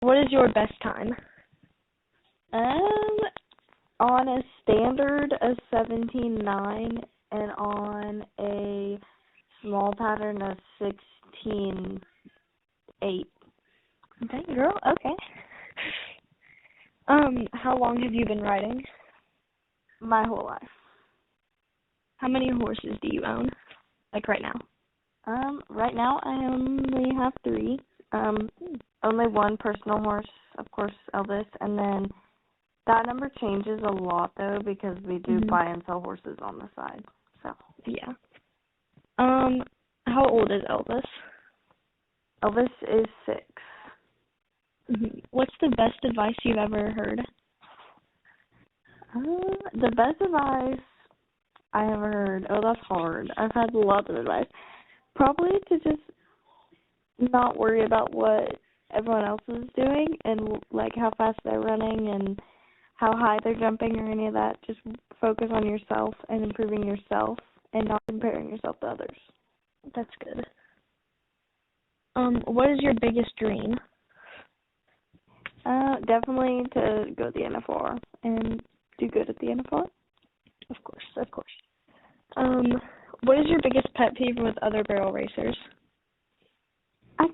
What is your best time? On a standard, a 17.9, and on a small pattern, a 16.8. Dang, girl, okay. How long have you been riding? My whole life. How many horses do you own? Like right now? Right now I only have 3. Only one personal horse, of course, Elvis, and then that number changes a lot though because we do buy and sell horses on the side. So yeah. How old is Elvis? Elvis is 6. What's the best advice you've ever heard? The best advice I ever heard. Oh, that's hard. I've had lots of advice. Probably to just not worry about what everyone else is doing and like how fast they're running and how high they're jumping or any of that. Just focus on yourself and improving yourself and not comparing yourself to others. That's good. What is your biggest dream? Definitely to go to the NFR and do good at the NFR. Of course. What is your biggest pet peeve with other barrel racers? I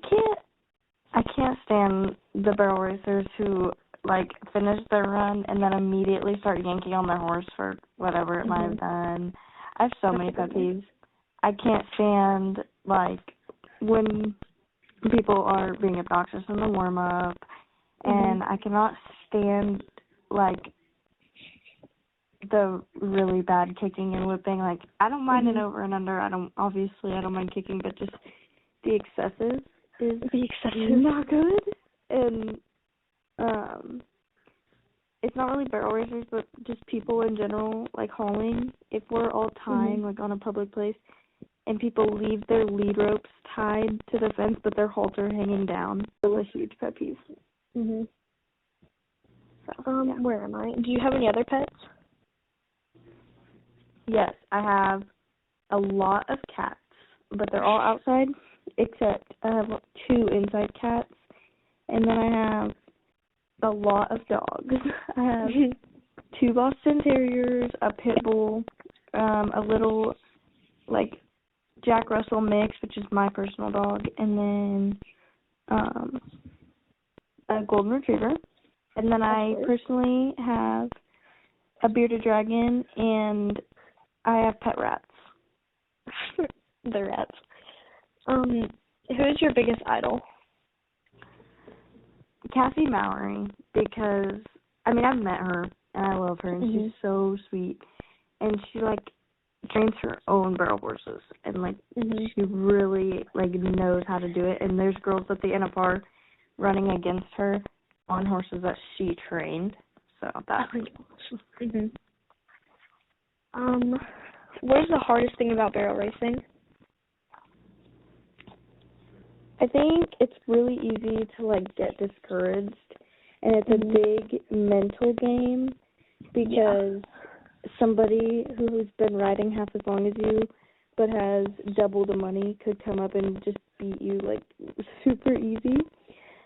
can't stand the barrel racers who like finish their run and then immediately start yanking on their horse for whatever it might have done. I have so many pet peeves. I can't stand like when people are being obnoxious in the warm up, and I cannot stand like the really bad kicking and whipping. Like I don't mind an over and under. I don't mind kicking, but just the excessive is not good. And it's not really barrel racers, but just people in general, like hauling. If we're all tying like on a public place, and people leave their lead ropes tied to the fence, but their halter hanging down, it's a huge pet peeve. So, Where am I? Do you have any other pets? Yes, I have a lot of cats, but they're all outside, except I have 2 inside cats, and then I have a lot of dogs. I have 2 Boston Terriers, a Pit Bull, a little, like, Jack Russell mix, which is my personal dog, and then a Golden Retriever. And then I personally have a bearded dragon, and I have pet rats. The rats. Who is your biggest idol? Cassie Mallory, because, I mean, I've met her, and I love her, and she's so sweet. And she, like, trains her own barrel horses, and, like, she really, like, knows how to do it. And there's girls at the NFR running against her on horses that she trained. So that's awesome. What is the hardest thing about barrel racing? I think it's really easy to, like, get discouraged, and it's a big mental game because somebody who's been riding half as long as you but has double the money could come up and just beat you, like, super easy.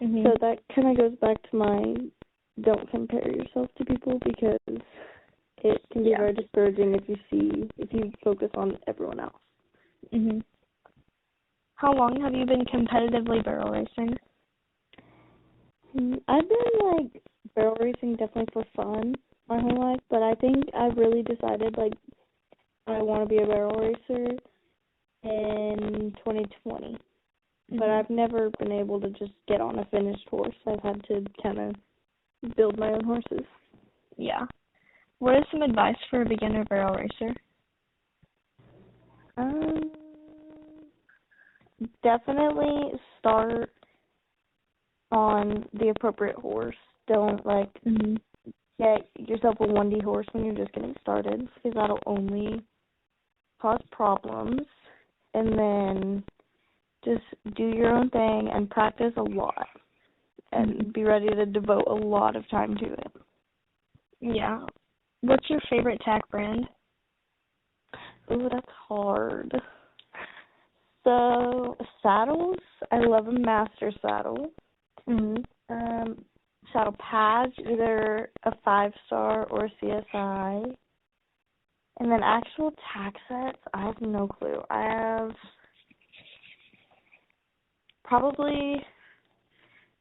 So that kind of goes back to my don't compare yourself to people, because it can be very discouraging if you focus on everyone else. How long have you been competitively barrel racing? I've been, like, barrel racing definitely for fun my whole life, but I think I've really decided, like, I want to be a barrel racer in 2020. But I've never been able to just get on a finished horse. I've had to kind of build my own horses. Yeah. What is some advice for a beginner barrel racer? Definitely start on the appropriate horse. Don't, like, get yourself a 1D horse when you're just getting started, because that'll only cause problems. And then just do your own thing and practice a lot and be ready to devote a lot of time to it. Yeah. What's your favorite tack brand? Ooh, that's hard. So, saddles, I love a Master saddle. saddle pads, either a 5-star or a CSI. And then actual tack sets, I have no clue. I have probably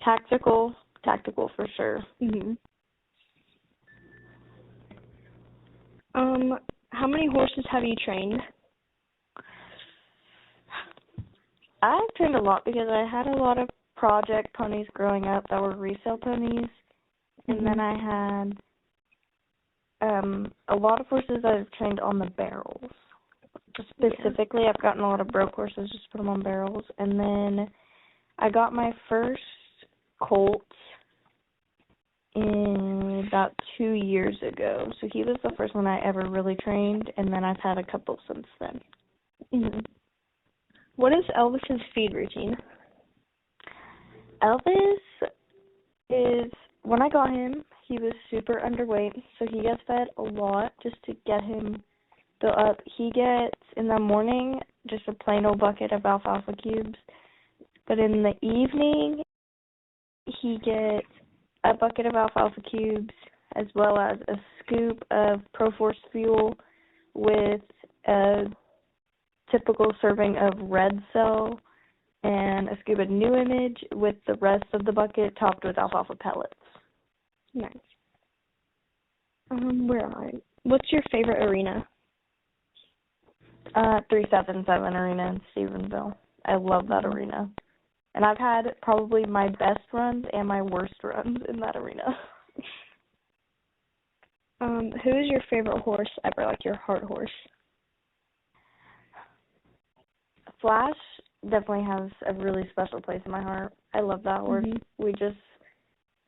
tactical for sure. Mhm. How many horses have you trained? I've trained a lot because I had a lot of project ponies growing up that were resale ponies. And then I had a lot of horses I've trained on the barrels. Specifically, I've gotten a lot of broke horses, just put them on barrels. And then I got my first colt in about 2 years ago. So he was the first one I ever really trained, and then I've had a couple since then. Mhm. What is Elvis's feed routine? Elvis is, when I got him, he was super underweight, so he gets fed a lot just to get him built up. He gets, in the morning, just a plain old bucket of alfalfa cubes, but in the evening, he gets a bucket of alfalfa cubes as well as a scoop of Proforce fuel with a typical serving of Red Cell and a scoop of New Image with the rest of the bucket topped with alfalfa pellets. Nice. Where am I? What's your favorite arena? 377 Arena in Stephenville. I love that arena. And I've had probably my best runs and my worst runs in that arena. Who is your favorite horse ever, like your heart horse? Flash definitely has a really special place in my heart. I love that horse. We just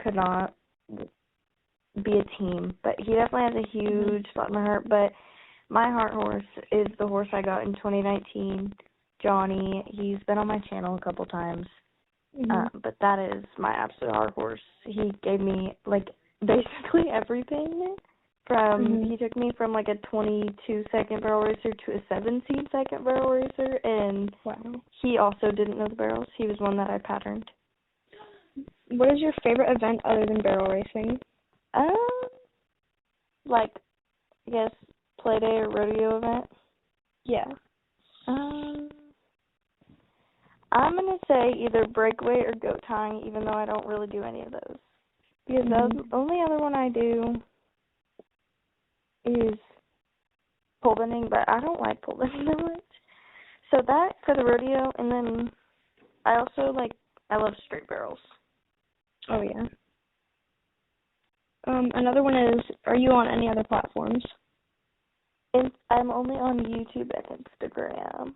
could not be a team. But he definitely has a huge spot in my heart. But my heart horse is the horse I got in 2019, Johnny. He's been on my channel a couple times. But that is my absolute heart horse. He gave me, like, basically everything. He took me from, like, a 22-second barrel racer to a 17-second barrel racer, and he also didn't know the barrels. He was one that I patterned. What is your favorite event other than barrel racing? Like, I guess, play day or rodeo event? Yeah. I'm going to say either breakaway or goat tying, even though I don't really do any of those. Because the only other one I do is pole bending, but I don't like pole bending that much. So that for the rodeo, and then I also I love straight barrels. Oh, yeah. Another one is, are you on any other platforms? I'm only on YouTube and Instagram.